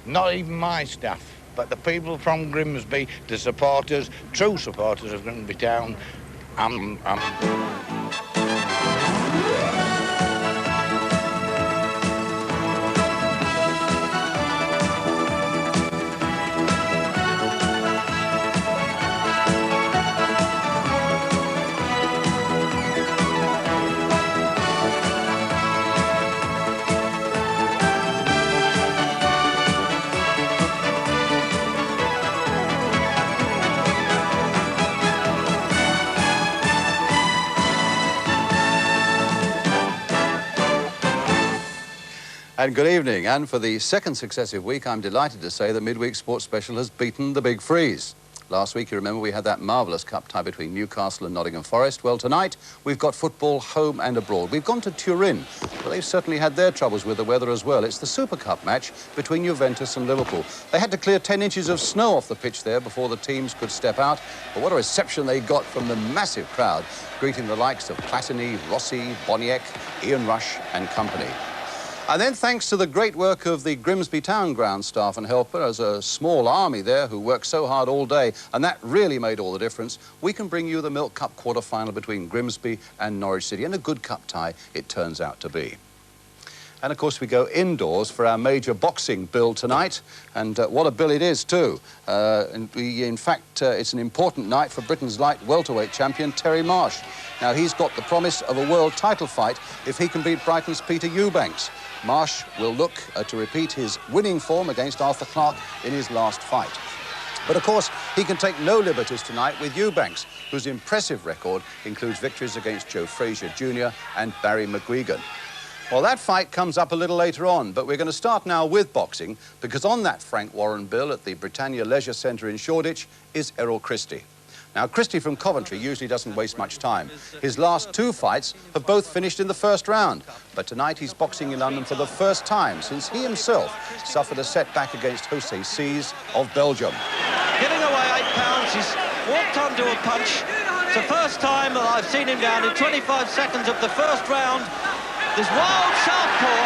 not even my staff, but the people from Grimsby, the supporters, true supporters of Grimsby Town. And good evening, and for the second successive week, I'm delighted to say that Midweek Sports Special has beaten the Big Freeze. Last week, you remember, we had that marvellous cup tie between Newcastle and Nottingham Forest. Well, tonight, we've got football home and abroad. We've gone to Turin, but they've certainly had their troubles with the weather as well. It's the Super Cup match between Juventus and Liverpool. They had to clear 10 inches of snow off the pitch there before the teams could step out. But what a reception they got from the massive crowd, greeting the likes of Platini, Rossi, Boniek, Ian Rush and company. And then, thanks to the great work of the Grimsby Town ground staff and helper, as a small army there who worked so hard all day, and that really made all the difference, we can bring you the Milk Cup quarter-final between Grimsby and Norwich City, and a good cup tie it turns out to be. And, of course, we go indoors for our major boxing bill tonight, and what a bill it is, too. In fact, it's an important night for Britain's light welterweight champion, Terry Marsh. Now, he's got the promise of a world title fight if he can beat Brighton's Peter Eubanks. Marsh will look to repeat his winning form against Arthur Clarke in his last fight. But, of course, he can take no liberties tonight with Eubanks, whose impressive record includes victories against Joe Frazier Jr. and Barry McGuigan. Well, that fight comes up a little later on, but we're going to start now with boxing, because on that Frank Warren bill at the Britannia Leisure Centre in Shoreditch is Errol Christie. Now, Christie from Coventry usually doesn't waste much time. His last two fights have both finished in the first round, but tonight he's boxing in London for the first time since he himself suffered a setback against Jose Sees of Belgium. Giving away £8, he's walked onto a punch. It's the first time that I've seen him down in 25 seconds of the first round. This wild southpaw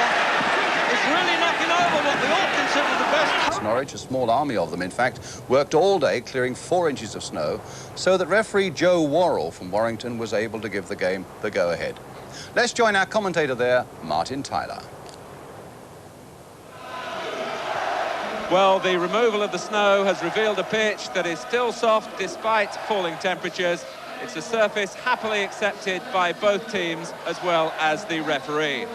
is really knocking over what we all consider the best. Norwich, a small army of them, in fact, worked all day clearing 4 inches of snow so that referee Joe Worrell from Warrington was able to give the game the go-ahead. Let's join our commentator there, Martin Tyler. Well, the removal of the snow has revealed a pitch that is still soft despite falling temperatures. It's a surface happily accepted by both teams as well as the referee.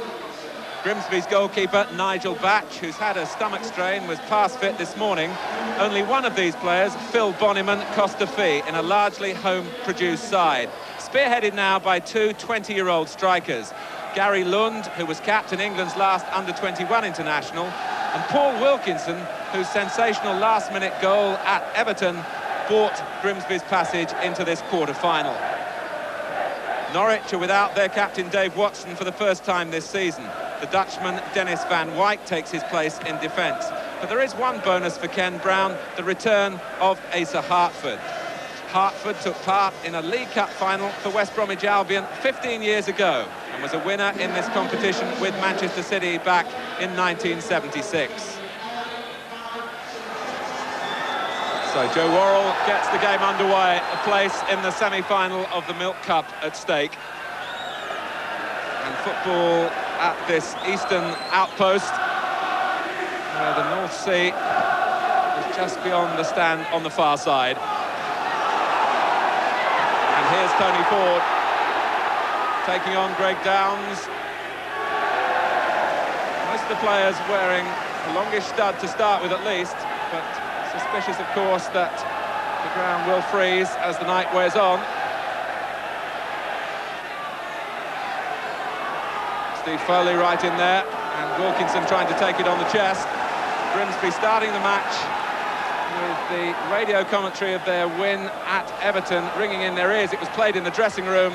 Grimsby's goalkeeper, Nigel Batch, who's had a stomach strain, was past fit this morning. Only one of these players, Phil Bonnyman, cost a fee in a largely home-produced side. Spearheaded now by two 20-year-old strikers, Gary Lund, who was capped in England's last under-21 international, and Paul Wilkinson, whose sensational last-minute goal at Everton bought Grimsby's passage into this quarter-final. Norwich are without their captain Dave Watson for the first time this season. The Dutchman Dennis van Wijk takes his place in defence. But there is one bonus for Ken Brown, the return of Asa Hartford. Hartford took part in a League Cup final for West Bromwich Albion 15 years ago and was a winner in this competition with Manchester City back in 1976. So Joe Worrell gets the game underway, a place in the semi-final of the Milk Cup at stake. And football at this eastern outpost, where the North Sea is just beyond the stand on the far side. And here's Tony Ford taking on Greg Downs. Most of the players wearing a longish stud to start with at least, but suspicious, of course, that the ground will freeze as the night wears on. Steve Foley right in there, and Wilkinson trying to take it on the chest. Grimsby starting the match with the radio commentary of their win at Everton ringing in their ears. It was played in the dressing room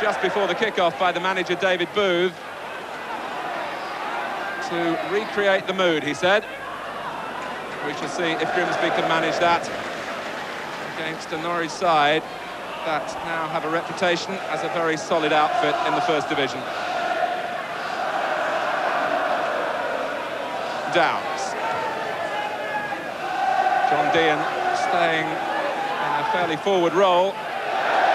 just before the kickoff by the manager David Booth to recreate the mood, he said. We shall see if Grimsby can manage that against a Norwich side that now have a reputation as a very solid outfit in the First Division. Downs. John Dean staying in a fairly forward role,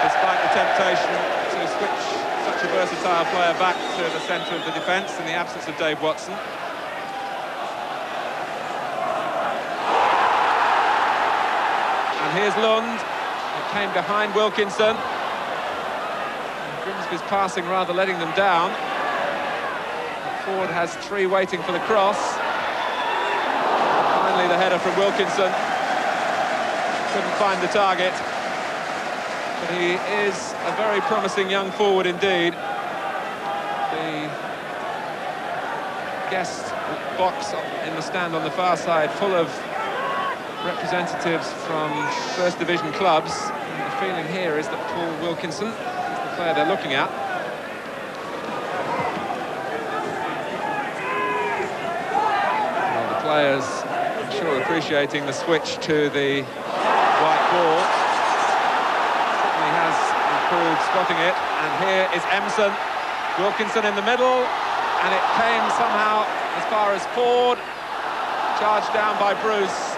despite the temptation to switch such a versatile player back to the centre of the defence in the absence of Dave Watson. And here's Lund. It came behind Wilkinson. And Grimsby's passing rather letting them down. Ford has three waiting for the cross. Finally the header from Wilkinson. Couldn't find the target. But he is a very promising young forward indeed. The guest box in the stand on the far side full of representatives from First Division clubs. And the feeling here is that Paul Wilkinson is the player they're looking at. Well, the players, I'm sure, appreciating the switch to the white ball. Certainly has improved spotting it. And here is Emson. Wilkinson in the middle. And it came somehow as far as Ford. Charged down by Bruce.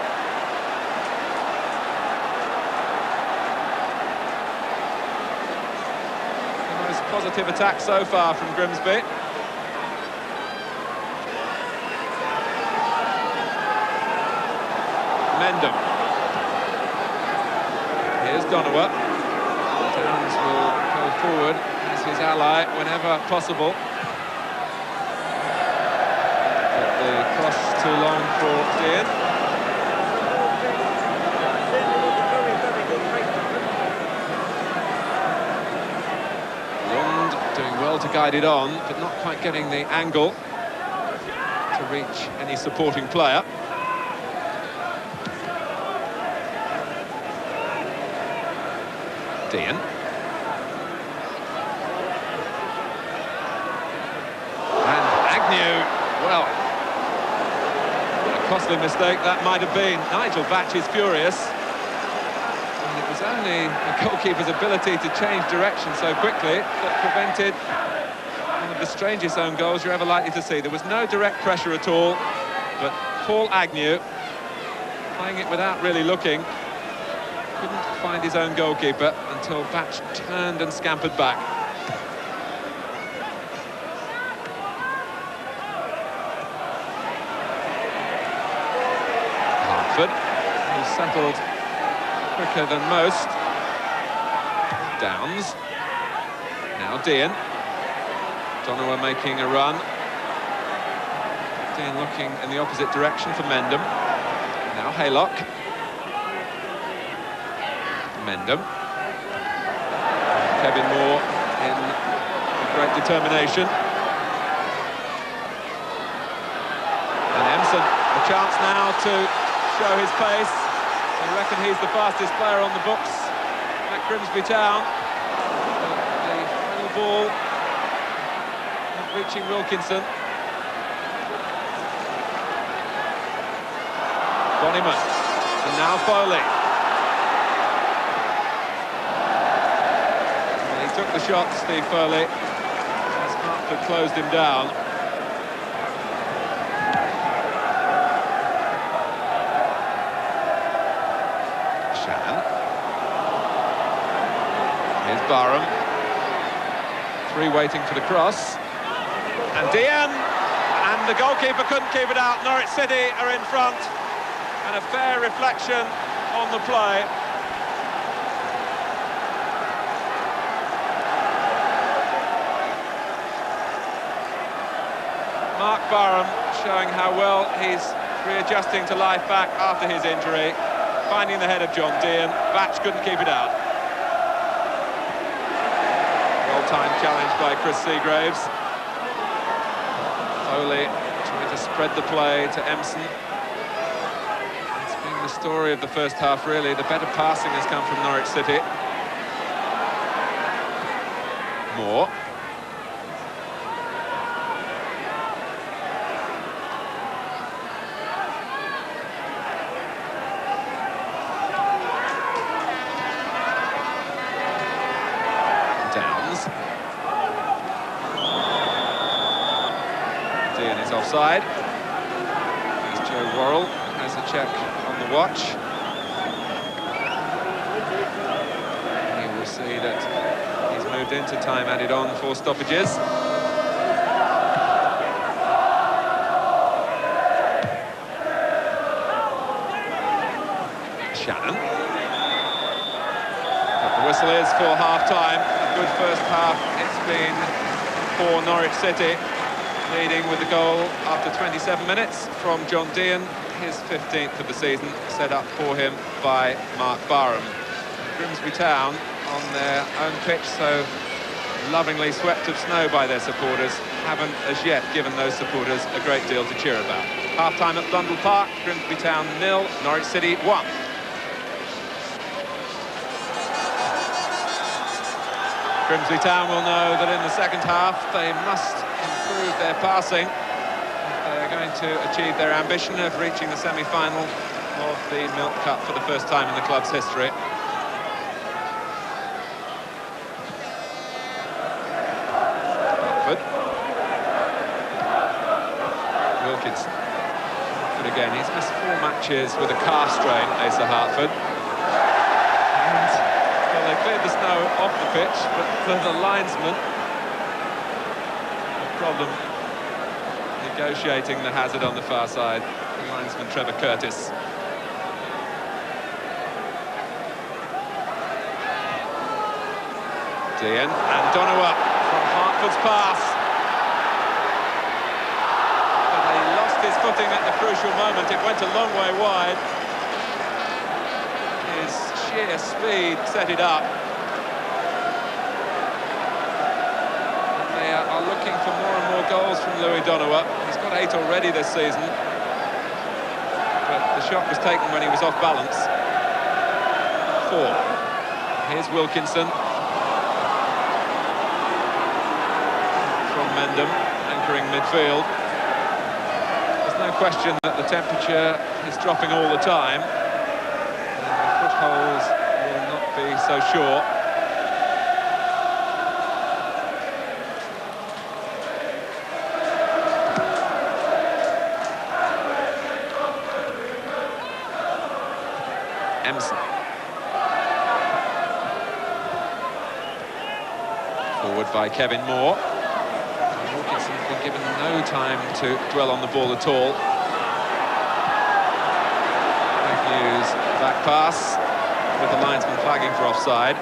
Positive attack so far from Grimsby. Mendham. Here's Donowa. Downs will go forward as his ally whenever possible. But the cross too long for Dean. To guide it on, but not quite getting the angle to reach any supporting player. Dean. And Agnew, well, what a costly mistake that might have been. Nigel Batch is furious. And it was only the goalkeeper's ability to change direction so quickly that prevented one of the strangest own goals you're ever likely to see. There was no direct pressure at all, but Paul Agnew, playing it without really looking, couldn't find his own goalkeeper until Batch turned and scampered back. Hartford, who's settled quicker than most. Downs. Now Dean. Donowa making a run. Dean looking in the opposite direction for Mendham. Now Haylock. Mendham. Kevin Moore in great determination. And Emson, a chance now to show his pace. I reckon he's the fastest player on the books at Grimsby Town. The final ball reaching Wilkinson. Bonnyman. And now Foley. Well, he took the shot, Steve Foley, as Hartford closed him down. Shannon. Here's Barham. Three waiting for the cross. And Dean, and the goalkeeper couldn't keep it out. Norwich City are in front, and a fair reflection on the play. Mark Barham showing how well he's readjusting to life back after his injury, finding the head of John Dean. Batch couldn't keep it out. Well-timed challenge by Chris Seagraves. Foley trying to spread the play to Emson. It's been the story of the first half, really. The better passing has come from Norwich City. Moore. Downs. Dean is offside. There's Joe Worrell, has a check on the watch. that he's moved into time added on for stoppages. Shannon. But the whistle is for half-time. A good first half it's been for Norwich City, leading with the goal after 27 minutes from John Dean, his 15th of the season, set up for him by Mark Barham. Grimsby Town on their own pitch, so lovingly swept of snow by their supporters, haven't as yet given those supporters a great deal to cheer about. Half-time at Blundell Park, Grimsby Town 0, Norwich City 1. Grimsby Town will know that in the second half they must improve their passing if they're going to achieve their ambition of reaching the semi-final of the Milk Cup for the first time in the club's history. Hartford. Wilkinson. But again, he's missed 4 matches with a calf strain, Asa Hartford. They cleared the snow off the pitch, but for the linesman, a problem negotiating the hazard on the far side. The linesman Trevor Curtis. Dean and Donowa from Hartford's pass. But he lost his footing at the crucial moment. It went a long way wide. Sheer speed set it up. And they are looking for more and more goals from Louis Donowa. He's got 8 already this season. But the shot was taken when he was off balance. 4. Here's Wilkinson. From Mendham, anchoring midfield. There's no question that the temperature is dropping all the time. Holes will not be so sure. Emerson. Forward by Kevin Moore. Wilkinson's been given no time to dwell on the ball at all. Matthews, back pass. With the linesman flagging for offside.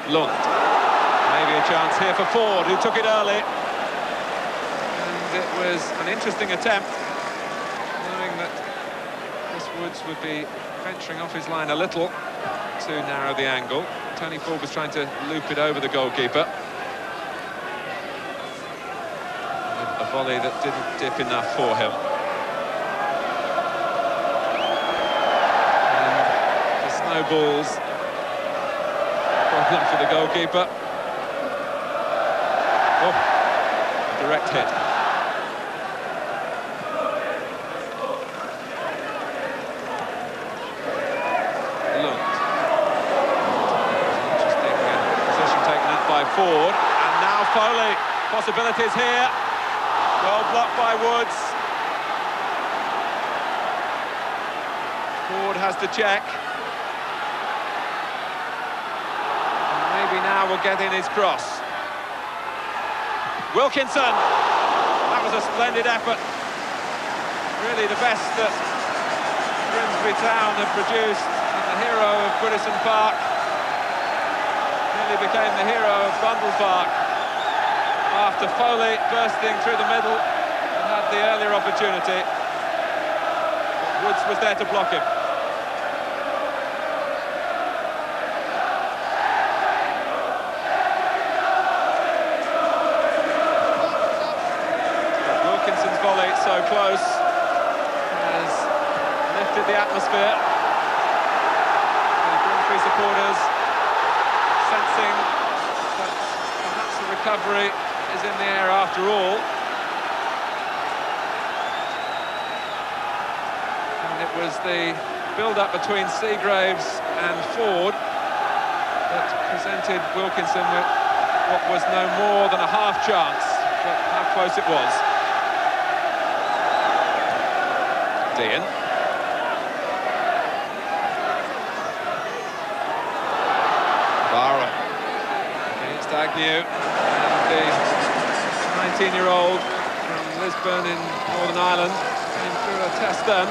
Lund. Maybe a chance here for Ford, who took it early. And it was an interesting attempt, knowing that Chris Woods would be venturing off his line a little to narrow the angle. Tony Ford was trying to loop it over the goalkeeper. With a volley that didn't dip enough for him. Balls, problem for the goalkeeper. Oh, direct hit. Lund. Interesting position taken up by Ford, and now Foley. Possibilities here. Well blocked by Woods. Ford has to check. Now will get in his cross. Wilkinson. That was a splendid effort. Really the best that Grimsby Town have produced. And the hero of Goodison Park nearly became the hero of Blundell Park. After Foley bursting through the middle and had the earlier opportunity. Woods was there to block him. So close, has lifted the atmosphere. The Grimsby supporters sensing that perhaps the recovery is in the air after all. And it was the build-up between Seagraves and Ford that presented Wilkinson with what was no more than a half chance, but how close it was. Dean. Barham. Agnew, and the 19-year-old from Lisbon in Northern Ireland came through a test then.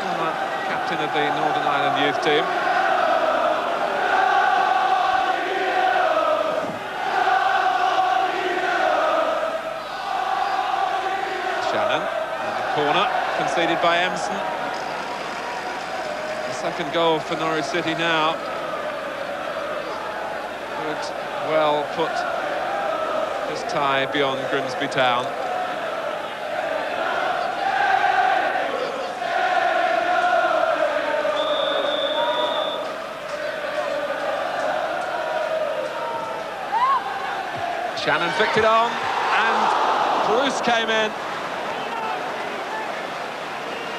Former captain of the Northern Ireland youth team. Shannon, in the corner, conceded by Emson. The second goal for Norwich City now. Could well put this tie beyond Grimsby Town. Shannon flicked it on, and Bruce came in.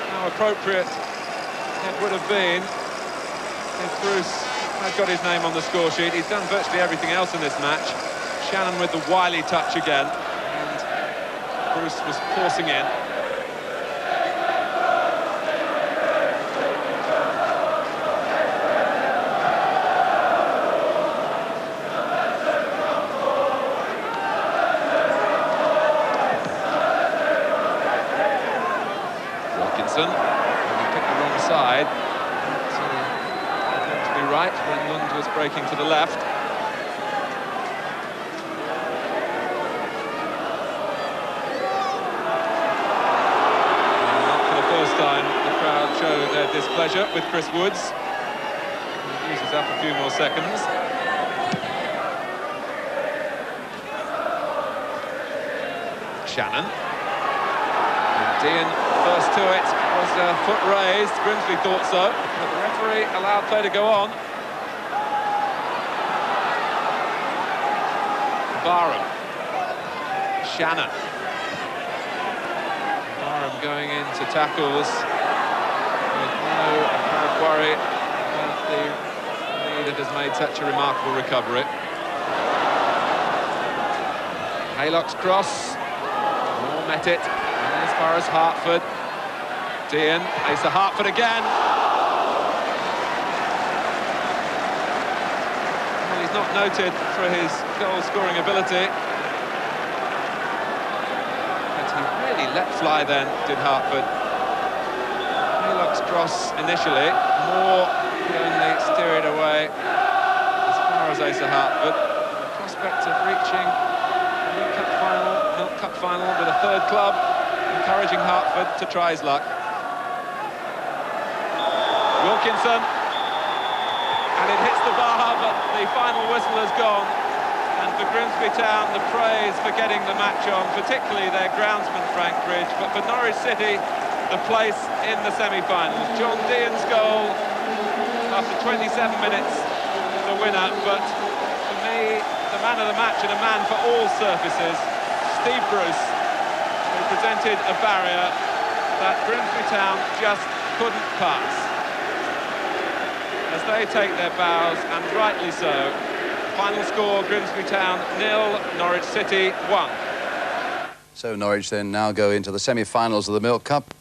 How appropriate it would have been if Bruce had got his name on the score sheet. He's done virtually everything else in this match. Shannon with the wily touch again, and Bruce was forcing in. Wilkinson, he picked the wrong side. To be right when Lund was breaking to the left. Not for the first time the crowd showed their displeasure with Chris Woods. He uses up a few more seconds. Shannon. Dean first to it, was a foot raised. Grimsby thought so, but the referee allowed play to go on. Barham. Shannon. Barham going into tackles with no apparent worry about the lead that has made such a remarkable recovery. Haylock's cross. Moore met it. As far as Hartford. Dean, Asa Hartford again. Well, he's not noted for his goal-scoring ability. But he really let fly then, did Hartford. Haylock's cross initially. Moore could only steer it away as far as Asa Hartford. The prospect of reaching the Milk Cup final with a third club, encouraging Hartford to try his luck. Wilkinson, and it hits the bar, but the final whistle has gone. And for Grimsby Town, the praise for getting the match on, particularly their groundsman Frank Bridge, but for Norwich City, the place in the semi-finals. John Dean's goal after 27 minutes, the winner, but for me, the man of the match and a man for all surfaces, Steve Bruce, who presented a barrier that Grimsby Town just couldn't pass. As they take their bows, and rightly so. Final score, Grimsby Town 0, Norwich City 1. So Norwich then now go into the semi-finals of the Milk Cup.